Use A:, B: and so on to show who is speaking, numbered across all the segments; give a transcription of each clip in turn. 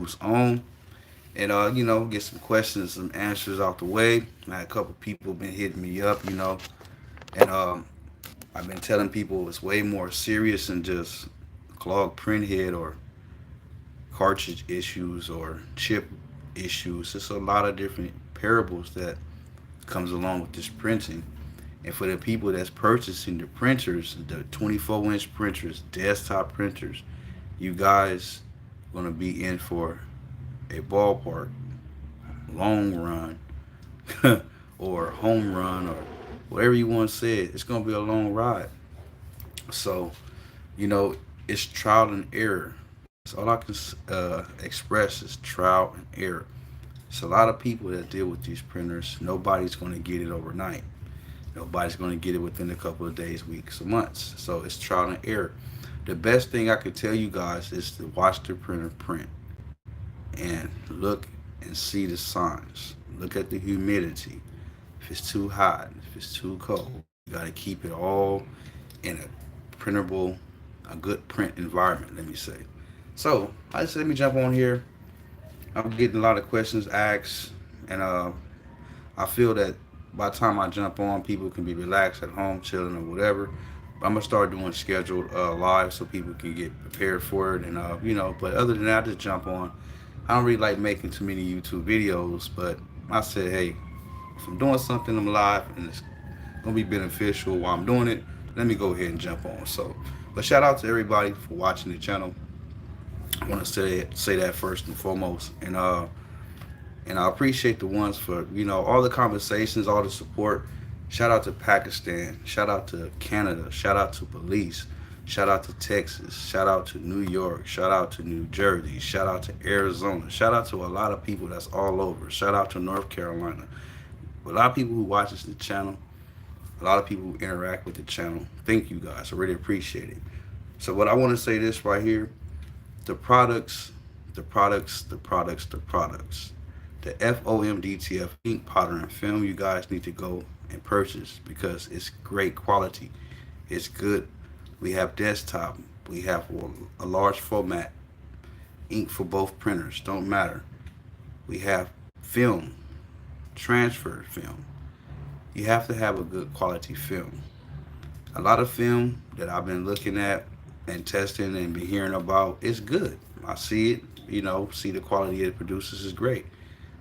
A: who's on, and get some questions, some answers out the way. I had a couple people been hitting me up, and I've been telling people it's way more serious than just clogged print head or cartridge issues or chip issues. It's a lot of different parables that comes along with this printing. And for the people that's purchasing the printers, the 24-inch printers, desktop printers, you guys gonna be in for a ballpark long run or home run or whatever you want to say it. It's gonna be a long ride. So it's trial and error. That's all I can express is trial and error. It's a lot of people that deal with these printers. Nobody's going to get it overnight. Nobody's going to get it within a couple of days, weeks, or months. So it's trial and error. The best thing I could tell you guys is to watch the printer print and look and see the signs. Look at the humidity. If it's too hot, if it's too cold, you got to keep it all in a printable, a good print environment, let me say. So I just let me jump on here. I'm getting a lot of questions asked, and I feel that by the time I jump on, people can be relaxed at home, chilling or whatever. I'm gonna start doing scheduled live so people can get prepared for it, and But other than that, I just jump on. I don't really like making too many YouTube videos, but I said, hey, if I'm doing something, I'm live, and it's gonna be beneficial while I'm doing it. Let me go ahead and jump on. So, but shout out to everybody for watching the channel. I want to say that first and foremost, and I appreciate the ones for all the conversations, all the support. Shout out to Pakistan, shout out to Canada, shout out to Belize, shout out to Texas, shout out to New York, shout out to New Jersey, shout out to Arizona, shout out to a lot of people that's all over. Shout out to North Carolina. A lot of people who watches the channel, a lot of people who interact with the channel. Thank you guys. I really appreciate it. So what I want to say this right here, the products, the products, the products, the products. The F.O.M DTF ink, powder, and film you guys need to go and purchase because it's great quality. It's good. We have desktop. We have a large format ink for both printers. Don't matter. We have film, transfer film. You have to have a good quality film. A lot of film that I've been looking at and testing and been hearing about is good. I see it, see the quality it produces is great.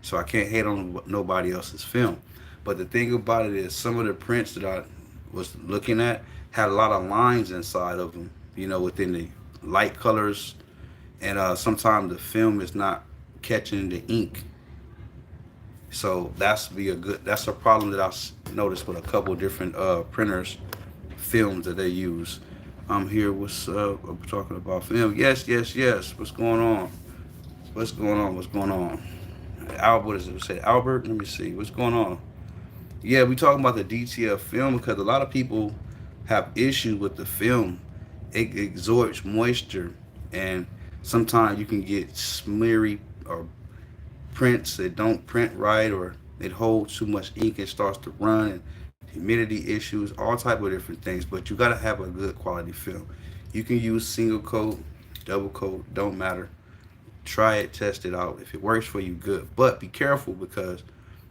A: So I can't hate on nobody else's film. But the thing about it is some of the prints that I was looking at had a lot of lines inside of them, within the light colors. And sometimes the film is not catching the ink. So that's a problem that I noticed with a couple of different printers, films that they use. I'm here. I'm talking about film. Yes, yes, yes. What's going on? What's going on? What's going on? Albert, is it say Albert? Let me see. What's going on? Yeah, we talking about the DTF film because a lot of people have issues with the film. It absorbs moisture, and sometimes you can get smeary or prints that don't print right, or it holds too much ink and starts to run, and humidity issues, all type of different things. But you got to have a good quality film. You can use single coat, double coat, don't matter. Try it, test it out. If it works for you, good. But be careful because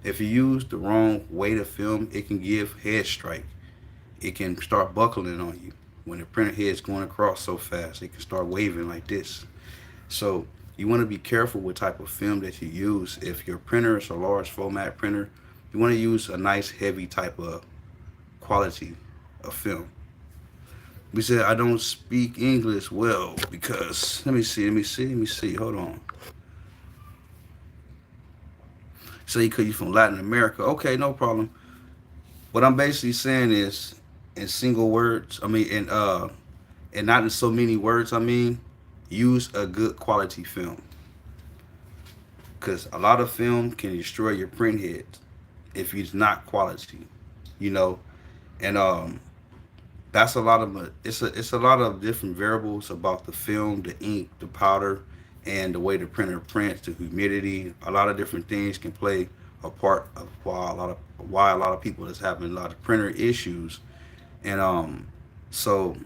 A: if you use the wrong weight of film, it can give head strike. It can start buckling on you. When the printer head's going across so fast, it can start waving like this. So you want to be careful what type of film that you use. If your printer is a large format printer, you want to use a nice heavy type of quality of film. We said I don't speak English well because let me see. Hold on. Say because you're from Latin America. Okay, no problem. What I'm basically saying is in single words, and not in so many words, use a good quality film. Because a lot of film can destroy your print head if it's not quality, you know. And that's a lot of it's a lot of different variables about the film, the ink, the powder, and the way the printer prints, the humidity. A lot of different things can play a part of why a lot of people is having a lot of printer issues. And so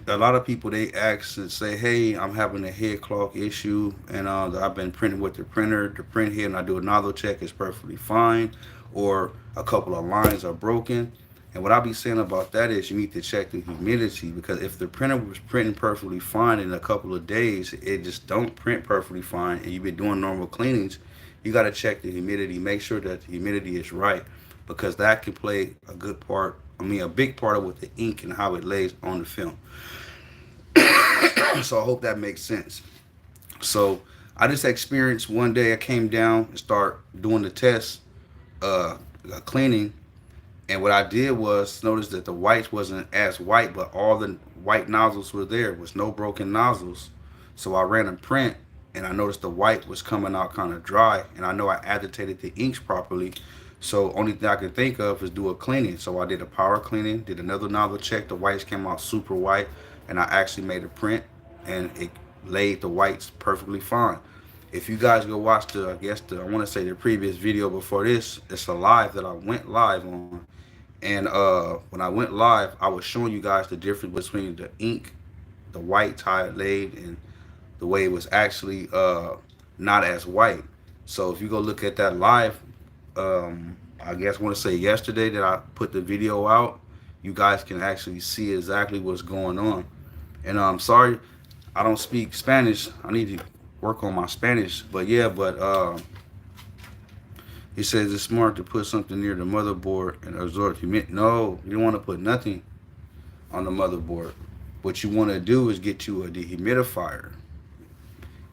A: A lot of people, they ask and say, "Hey, I'm having a head clock issue, and I've been printing with the printer. The print head, and I do a nozzle check, is perfectly fine, or a couple of lines are broken." And what I'll be saying about that is you need to check the humidity, because if the printer was printing perfectly fine in a couple of days, it just don't print perfectly fine, and you've been doing normal cleanings, you got to check the humidity. Make sure that the humidity is right, because that can play a good part. I mean, a big part of with the ink and how it lays on the film. So I hope that makes sense. So I just experienced one day I came down and start doing the test, uh, cleaning, and what I did was notice that the whites wasn't as white, but all the white nozzles were there. Was no broken nozzles. So I ran a print, and I noticed the white was coming out kind of dry, and I know I agitated the inks properly. So only thing I could think of is do a cleaning. So I did a power cleaning, did another nozzle check. The whites came out super white, and I actually made a print, and it laid the whites perfectly fine. If you guys go watch I want to say the previous video before this, it's a live that I went live on. And when I went live, I was showing you guys the difference between the ink, the white tie laid, and the way it was actually not as white. So if you go look at that live, I guess I want to say yesterday that I put the video out, you guys can actually see exactly what's going on. And I'm sorry, I don't speak Spanish. I need to work on my Spanish. But yeah, but he says it's smart to put something near the motherboard and absorb humidity. No, you don't want to put nothing on the motherboard. What you want to do is get you a dehumidifier.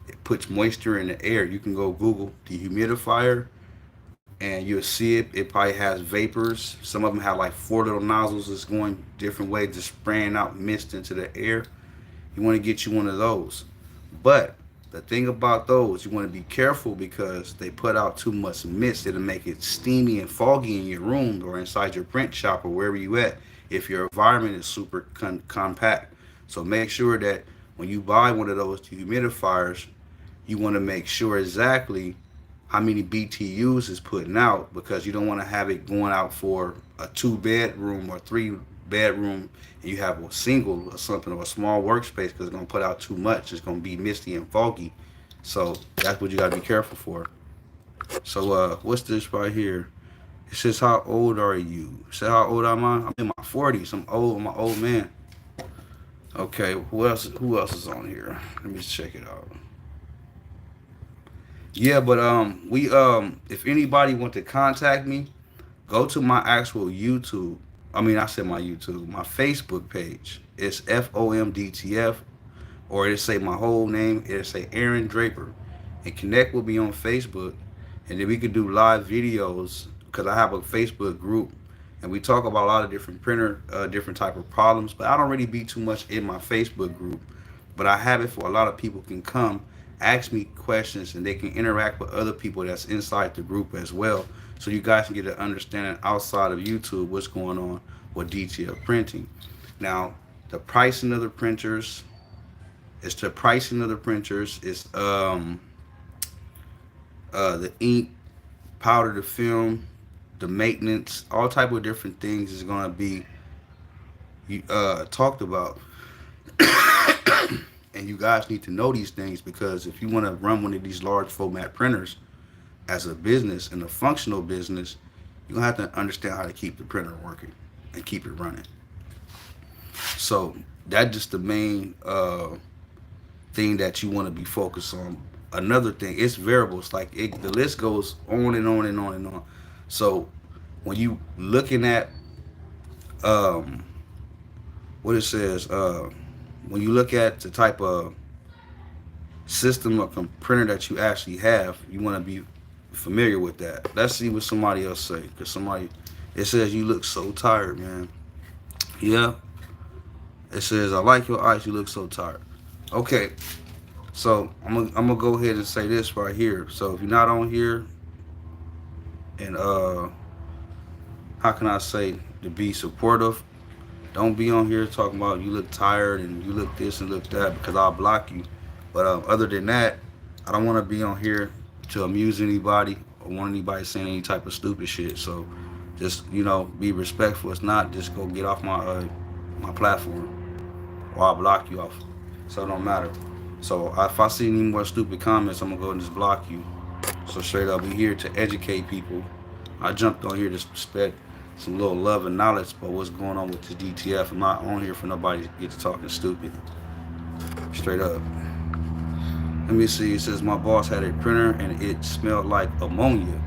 A: It puts moisture in the air. You can go Google dehumidifier, and you'll see it. It probably has vapors. Some of them have like four little nozzles that's going different ways, just spraying out mist into the air. You want to get you one of those. But the thing about those, you want to be careful because they put out too much mist. It'll make it steamy and foggy in your room or inside your print shop or wherever you at if your environment is super compact. So make sure that when you buy one of those dehumidifiers, you want to make sure exactly how many BTUs is putting out, because you don't want to have it going out for a 2 bedroom or 3 bedroom and you have a single or something or a small workspace, because it's going to put out too much. It's going to be misty and foggy. So that's what you got to be careful for. So what's this right here? It says, how old are you? It says, how old am I? I'm in my 40s. I'm old. I'm an old man. Okay, who else is on here? Let me check it out. Yeah, but we if anybody want to contact me, go to my actual YouTube. I mean, I said my YouTube, my Facebook page. It's F.O.M DTF, or it'll say my whole name. It'll say Aaron Draper, and connect with me on Facebook, and then we could do live videos because I have a Facebook group, and we talk about a lot of different printer, different type of problems. But I don't really be too much in my Facebook group, but I have it for a lot of people can come ask me questions, and they can interact with other people that's inside the group as well, so you guys can get an understanding outside of YouTube what's going on with DTF printing. Now, the pricing of the printers is the ink, powder, the film, the maintenance, all type of different things is going to be talked about. And you guys need to know these things, because if you want to run one of these large format printers as a business and a functional business, you're going to have to understand how to keep the printer working and keep it running. So that's just the main thing that you want to be focused on. Another thing, it's variables. Like the list goes on and on and on and on. So when you looking at what it says, when you look at the type of system or printer that you actually have, you want to be familiar with that. Let's see what somebody else say, because it says you look so tired, man. Yeah, it says I like your eyes. You look so tired. Okay, so I'm gonna go ahead and say this right here. So if you're not on here, and how can I say, to be supportive, don't be on here talking about you look tired and you look this and look that, because I'll block you. But other than that, I don't want to be on here to amuse anybody or want anybody saying any type of stupid shit. So just be respectful. It's not, just go get off my platform. or I'll block you off. So it don't matter. So if I see any more stupid comments, I'm gonna go and just block you. So straight up, we here to educate people. I jumped on here to spread some little love and knowledge about what's going on with the DTF. I'm not on here for nobody to get to talking stupid. Straight up. Let me see. It says my boss had a printer and it smelled like ammonia.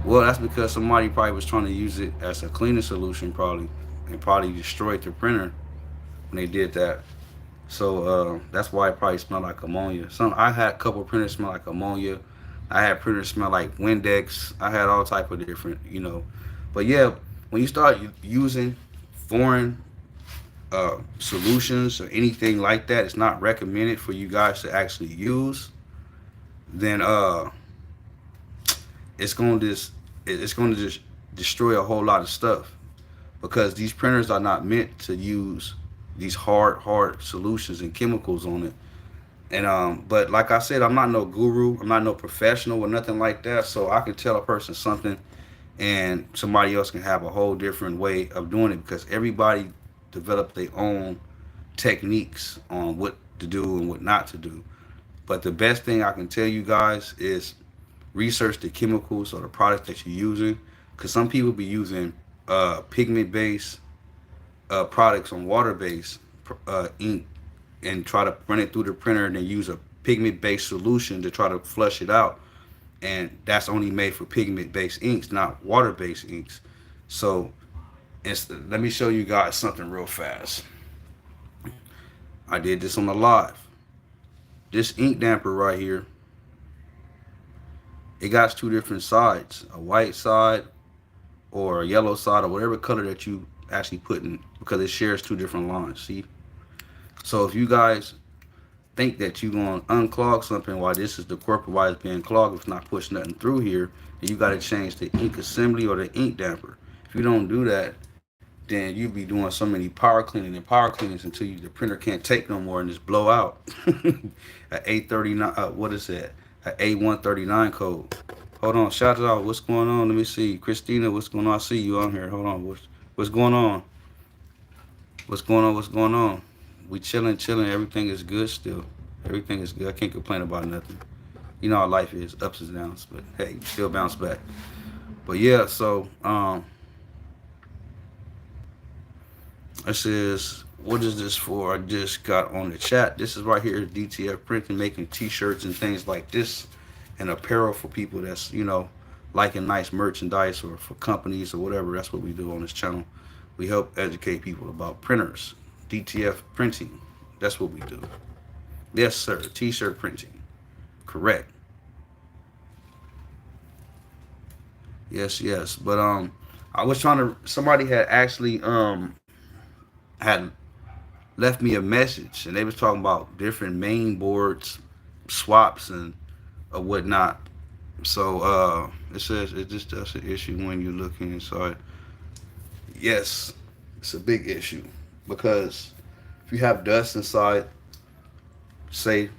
A: Well, that's because somebody probably was trying to use it as a cleaning solution, probably, and probably destroyed the printer when they did that. So that's why it probably smelled like ammonia. Some I had a couple of printers smell like ammonia. I had printers smell like Windex. I had all type of different, But yeah, when you start using foreign solutions or anything like that, it's not recommended for you guys to actually use. Then it's going to just destroy a whole lot of stuff because these printers are not meant to use these hard solutions and chemicals on it. And but like I said, I'm not no guru, I'm not no professional or nothing like that. So I can tell a person something, and somebody else can have a whole different way of doing it because everybody developed their own techniques on what to do and what not to do. But the best thing I can tell you guys is research the chemicals or the products that you're using, because some people be using pigment based products on water based ink and try to run it through the printer and then use a pigment based solution to try to flush it out, and that's only made for pigment based inks, not water based inks. So let me show you guys something real fast. I did this on the live. This ink damper right here, it got two different sides, a white side or a yellow side or whatever color that you actually put in, because it shares two different lines. See? So if you guys think that you're going to unclog something while this is the corporate, why it's being clogged, if it's not pushing nothing through here, then you got to change the ink assembly or the ink damper. If you don't do that, then you'll be doing so many power cleanings until the printer can't take no more and just blow out. A A39, what is that? A A139 code. Hold on, shout it out. What's going on? Let me see. Christina, what's going on? I see you on here. Hold on. What's going on? What's going on? What's going on? We chilling. Everything is good still. Everything is good. I can't complain about nothing. You know how life is, ups and downs, but hey, still bounce back. But yeah, so it says, what is this for? I just got on the chat. This is right here, DTF Printing, making t-shirts and things like this and apparel for people that's, liking nice merchandise, or for companies or whatever. That's what we do on this channel. We help educate people about printers, DTF printing. That's what we do. Yes, sir. T-shirt printing. Correct. Yes. But I was trying to, somebody had actually had left me a message, and they was talking about different main boards, swaps, and whatnot. So it says it just does an issue when you're looking inside. Yes, it's a big issue because if you have dust inside, say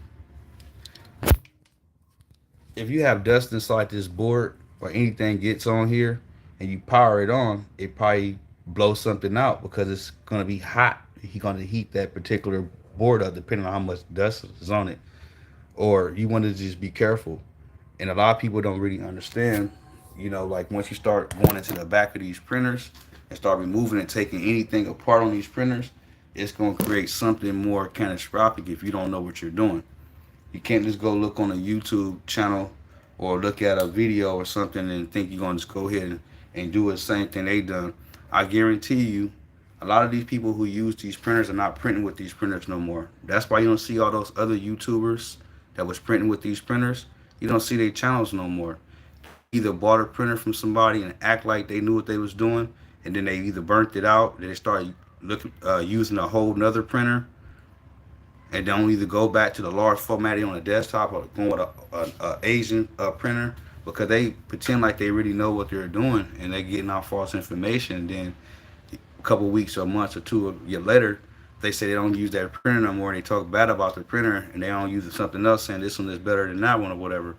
A: if you have dust inside this board or anything gets on here and you power it on, it probably blows something out because it's gonna be hot. He's gonna heat that particular board up depending on how much dust is on it. Or you want to just be careful. And a lot of people don't really understand, like once you start going into the back of these printers and start removing and taking anything apart on these printers, it's going to create something more catastrophic if you don't know what you're doing. You can't just go look on a YouTube channel or look at a video or something and think you're going to just go ahead and do the same thing they done. I guarantee you, a lot of these people who use these printers are not printing with these printers no more. That's why you don't see all those other YouTubers that was printing with these printers. You don't see their channels no more. They either bought a printer from somebody and act like they knew what they was doing, and then they either burnt it out, then they started using a whole nother printer, and don't either go back to the large formatting on the desktop or going with a Asian printer, because they pretend like they really know what they're doing, and they're getting out false information. And then a couple weeks or months or two a year later, they say they don't use that printer no more, and they talk bad about the printer, and they don't use something else, saying this one is better than that one or whatever.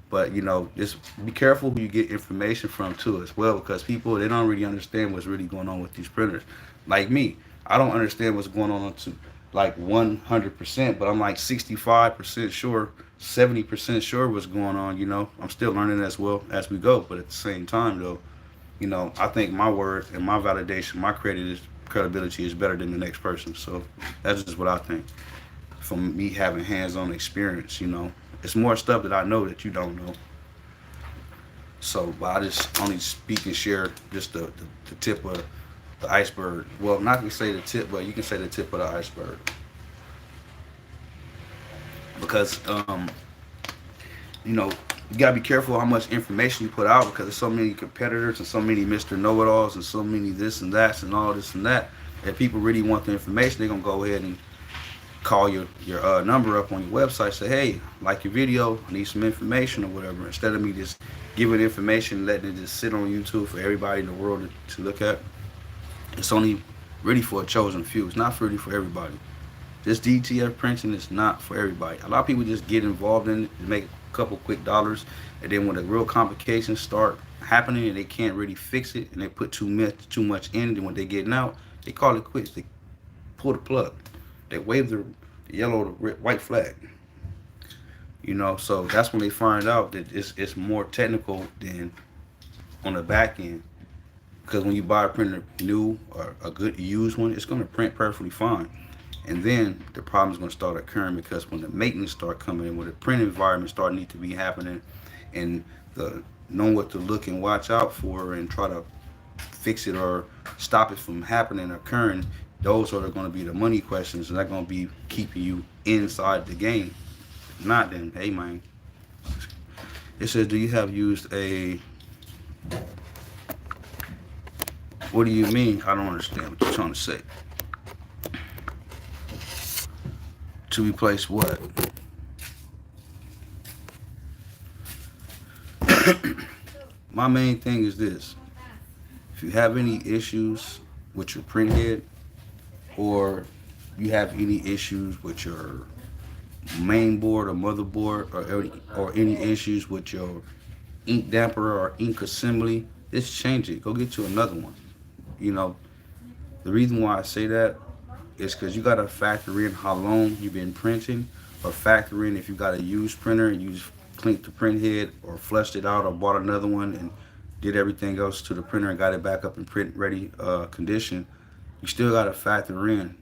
A: But just be careful who you get information from too as well, because people, they don't really understand what's really going on with these printers. Like me, I don't understand what's going on to like 100%, but I'm like 65% sure, 70% sure what's going on. I'm still learning as well as we go, but at the same time, though, I think my word and my validation, my credibility is better than the next person. So that's just what I think from me having hands-on experience. It's more stuff that I know that you don't know. So, but I just only speak and share just the tip of the iceberg. Well, not to say the tip, but you can say the tip of the iceberg because you know you gotta be careful how much information you put out because there's so many competitors and so many Mr. Know-it-alls and so many this and that and all this and that. If people really want the information, they're gonna go ahead and call your number up on your website. Say, hey, like your video, I need some information or whatever. Instead of me just giving information, letting it just sit on YouTube for everybody in the world to look at. It's only really for a chosen few. It's not really for everybody. This DTF printing is not for everybody. A lot of people just get involved in it to make a couple quick dollars, and then when the real complications start happening and they can't really fix it, and they put too much in it, and when they getting out, they call it quits. They pull the plug. They wave the yellow, the white flag. So that's when they find out that it's more technical than on the back end. Because when you buy a printer new or a good used one, it's going to print perfectly fine. And then the problem's going to start occurring because when the maintenance start coming in, when the print environment start need to be happening, and the know what to look and watch out for and try to fix it or stop it from happening occurring, those are going to be the money questions, and they're going to be keeping you inside the game. If not, then hey man, it says, do you have used a? What do you mean? I don't understand what you're trying to say. To replace what? My main thing is this: if you have any issues with your print head, or you have any issues with your main board or motherboard, or any issues with your ink damper or ink assembly, just change it. Go get you another one. You know, the reason why I say that is because you got to factor in how long you've been printing, or factor in if you got a used printer and you just cleaned the print head or flushed it out or bought another one and did everything else to the printer and got it back up in print ready condition. You still got to factor in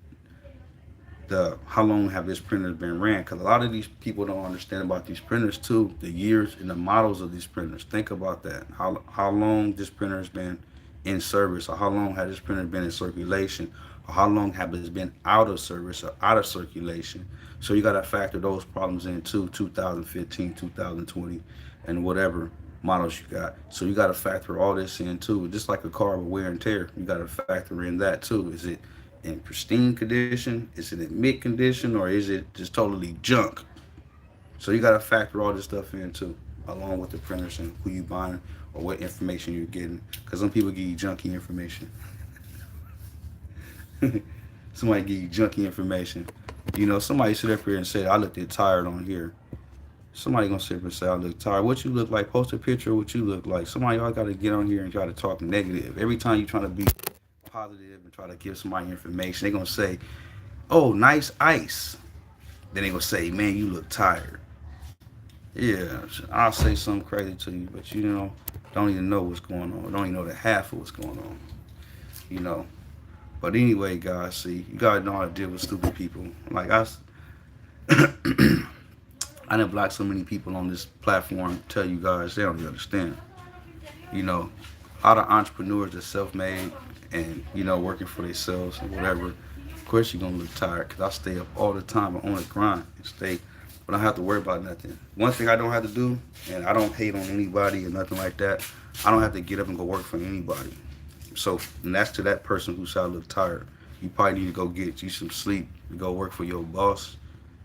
A: the how long have this printer been ran, because a lot of these people don't understand about these printers too, the years and the models of these printers. Think about that, how long this printer has been in service, or how long has this printer been in circulation, or how long have it been out of service or out of circulation. So you got to factor those problems in too, 2015, 2020, and whatever models you got. So you got to factor all this in too, just like a car with wear and tear. You got to factor in that too. Is it in pristine condition? Is it in mid condition? Or is it just totally junk? So you got to factor all this stuff in too, along with the printers and who you buying or what information you're getting. Because some people give you junky information. Somebody give you junky information. Somebody sit up here and say, I looked tired on here. Somebody gonna sit up and say, I look tired. What you look like? Post a picture of what you look like. Somebody all got to get on here and try to talk negative. Every time you trying to be positive and try to give somebody information, they're gonna say, oh, nice ice. Then they gonna say, man, you look tired. Yeah, I'll say something crazy to you, but don't even know what's going on. Don't even know the half of what's going on. You know. But anyway, guys, see, you gotta know how to deal with stupid people. Like I done blocked so many people on this platform. Tell you guys, they don't even understand. All the entrepreneurs are self-made and working for themselves and whatever. Of course, you're gonna look tired because I stay up all the time on the grind and stay. But I don't have to worry about nothing. One thing I don't have to do, and I don't hate on anybody or nothing like that. I don't have to get up and go work for anybody. So, and that's to that person who said I look tired. You probably need to go get you some sleep and go work for your boss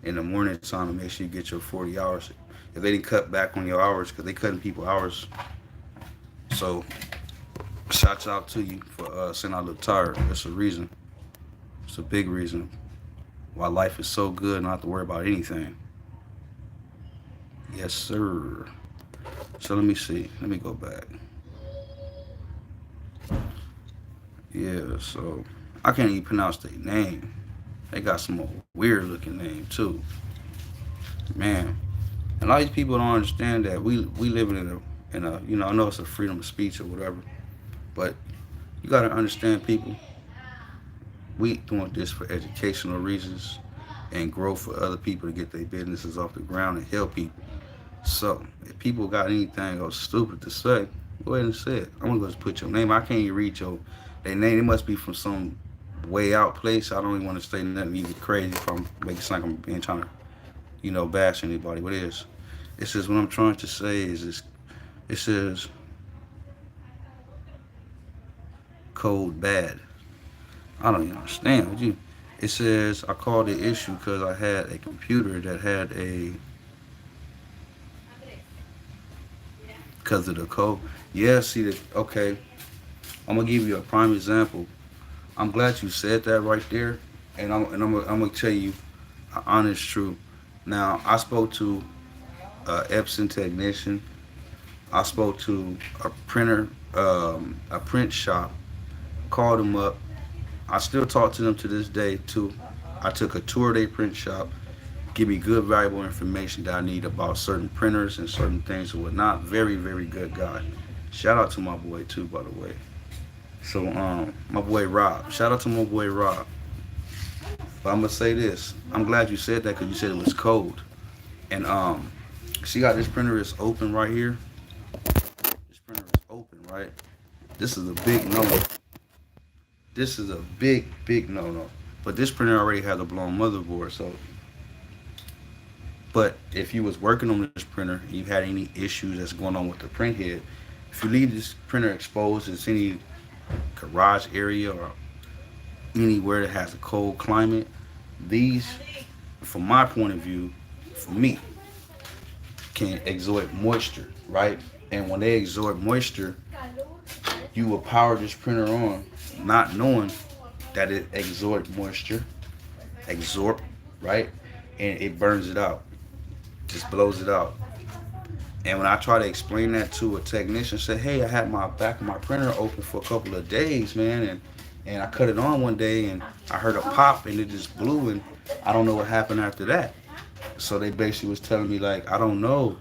A: in the morning time and make sure you get your 40 hours. If they didn't cut back on your hours, because they cutting people hours. So, shouts out to you for saying I look tired. That's a reason. It's a big reason why life is so good and not have to worry about anything. Yes, sir. So let me see. Let me go back. Yeah, so I can't even pronounce their name. They got some more weird looking name too. Man. And a lot of these people don't understand that we living in a I know it's a freedom of speech or whatever, but you gotta understand people, we doing this for educational reasons and growth for other people to get their businesses off the ground and help people. So if people got anything else stupid to say, go ahead and say it. I'm gonna just put your name. I can't even read your their name. It must be from some way out place. I don't even want to say nothing even crazy from make it sound like I'm being trying to, bash anybody. What it is? It says what I'm trying to say is this it says code bad. I don't even understand what you it says I called the issue because I had a computer that had a because of the code. Yeah, see that okay. I'm gonna give you a prime example. I'm glad you said that right there, and I'm gonna tell you an honest truth. Now I spoke to a Epson technician. I spoke to a printer, a print shop. Called them up. I still talk to them to this day too. I took a tour of their print shop. Give me good valuable information that I need about certain printers and certain things and whatnot. Very very good guy. Shout out to my boy too, by the way. So my boy Rob. Shout out to my boy Rob. But I'm gonna say this. I'm glad you said that because you said it was cold. And see how this printer is open right here. This printer is open, right? This is a big no. This is a big no. But this printer already has a blown motherboard, so. But if you was working on this printer, and you had any issues that's going on with the print head, if you leave this printer exposed, it's any garage area or anywhere that has a cold climate, these, from my point of view, for me, can absorb moisture, right? And when they absorb moisture, you will power this printer on, not knowing that it absorbs moisture, absorb, right? And it burns it out, just blows it out. And when I try to explain that to a technician, say, hey, I had my back of my printer open for a couple of days, man, and I cut it on one day and I heard a pop and it just blew and I don't know what happened after that. So they basically was telling me like, I don't know.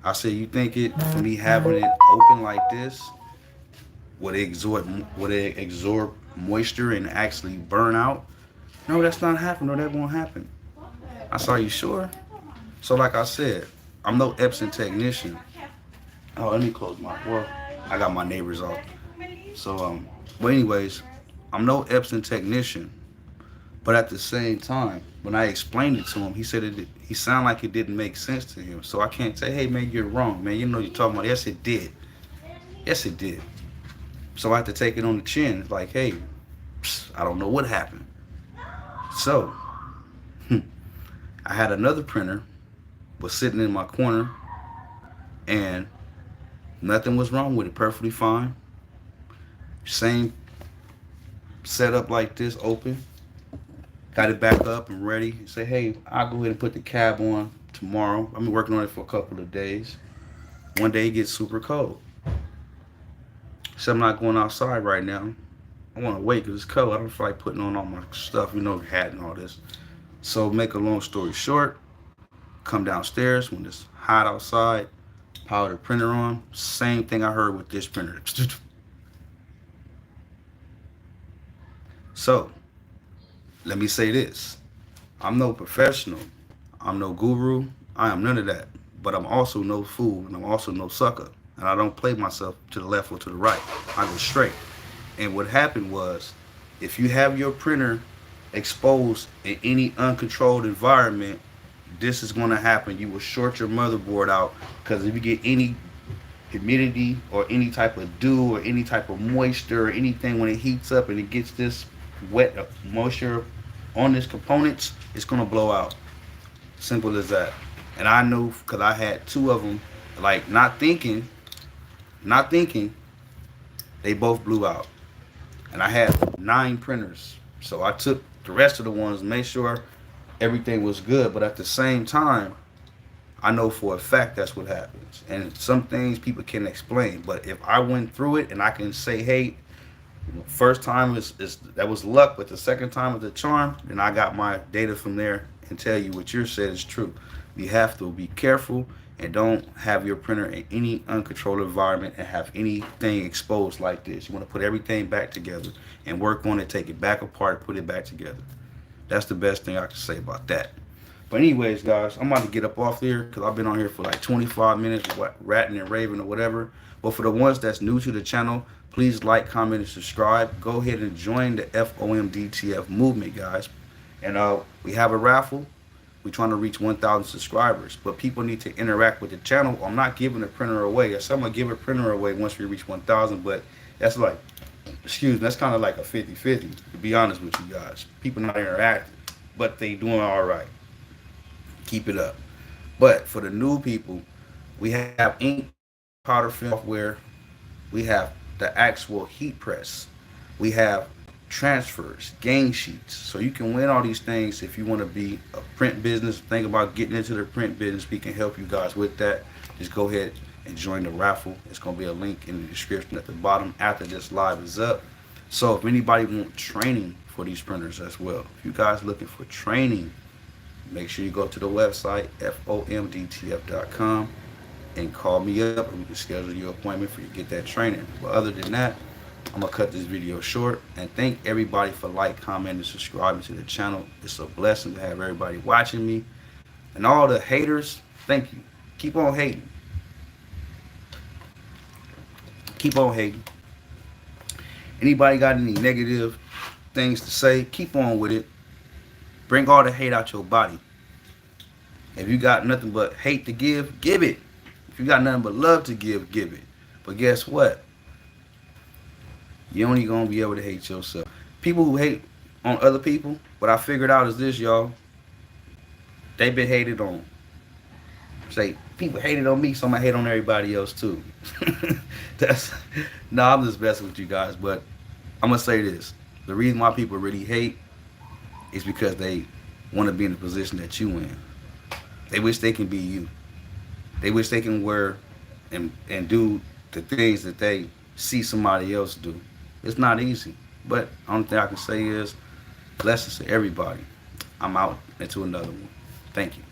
A: I said, you think it for me having it open like this would it absorb moisture and actually burn out? No, that's not happening. No, that won't happen. I said, are you sure? So like I said, I'm no Epson technician. Oh, let me close my door. I got my neighbors out. So but anyways, I'm no Epson technician. But at the same time, when I explained it to him, he said he sounded like it didn't make sense to him. So I can't say, hey man, you're wrong, man. You know what you're talking about. Yes, it did. Yes, it did. So I had to take it on the chin. It's like, hey, I don't know what happened. So I had another printer was sitting in my corner and nothing was wrong with it, perfectly fine. Same setup like this, open. Got it back up and ready. Say, hey, I'll go ahead and put the cab on tomorrow. I've been working on it for a couple of days. One day it gets super cold. So I'm not going outside right now. I want to wait because it's cold. I don't feel like putting on all my stuff, hat and all this. So make a long story short, come downstairs when it's hot outside, power the printer on. Same thing I heard with this printer. So let me say this. I'm no professional. I'm no guru. I am none of that. But I'm also no fool and I'm also no sucker. And I don't play myself to the left or to the right. I go straight. And what happened was, if you have your printer exposed in any uncontrolled environment, this is going to happen. You will short your motherboard out because if you get any humidity or any type of dew or any type of moisture or anything when it heats up and it gets this wet moisture on these components, it's going to blow out. Simple as that. And I knew because I had two of them, like not thinking, they both blew out. And I had 9 printers. So I took the rest of the ones, made sure everything was good. But at the same time, I know for a fact that's what happens. And some things people can explain. But if I went through it and I can say, hey, First time is that was luck, but the second time was the charm. And I got my data from there and tell you what you said is true. You have to be careful and don't have your printer in any uncontrolled environment and have anything exposed like this. You want to put everything back together and work on it, take it back apart, put it back together. That's the best thing I can say about that. But anyways, guys, I'm about to get up off there because I've been on here for like 25 minutes, ratting and raving or whatever. But for the ones that's new to the channel, please like, comment, and subscribe. Go ahead and join the F.O.M DTF movement, guys. And we have a raffle. We're trying to reach 1,000 subscribers, but people need to interact with the channel. I'm not giving a printer away. Yes, I'm gonna give a printer away once we reach 1,000, but that's like, excuse me, that's kind of like a 50-50, to be honest with you guys. People not interacting, but they doing all right. Keep it up. But for the new people, we have ink, powder film software. We have the actual heat press. We have transfers, game sheets. So you can win all these things if you want to be a print business. Think about getting into the print business. We can help you guys with that. Just go ahead and join the raffle. It's going to be a link in the description at the bottom after this live is up. So if anybody wants training for these printers as well, if you guys looking for training, make sure you go to the website FOMDTF.com and call me up and we can schedule your appointment for you to get that training. But other than that, I'm gonna cut this video short and thank everybody for like, commenting, and subscribing to the channel. It's a blessing to have everybody watching me. And all the haters, thank you. Keep on hating. Keep on hating. Anybody got any negative things to say, keep on with it. Bring all the hate out your body. If you got nothing but hate to give, give it. If you got nothing but love to give, give it. But guess what? You're only going to be able to hate yourself. People who hate on other people, what I figured out is this, y'all. They've been hated on. Say, people hated on me, so I'm going to hate on everybody else too. I'm just messing with you guys. But I'm going to say this. The reason why people really hate is because they want to be in the position that you in. They wish they can be you. They wish they can wear and do the things that they see somebody else do. It's not easy. But the only thing I can say is blessings to everybody. I'm out into another one. Thank you.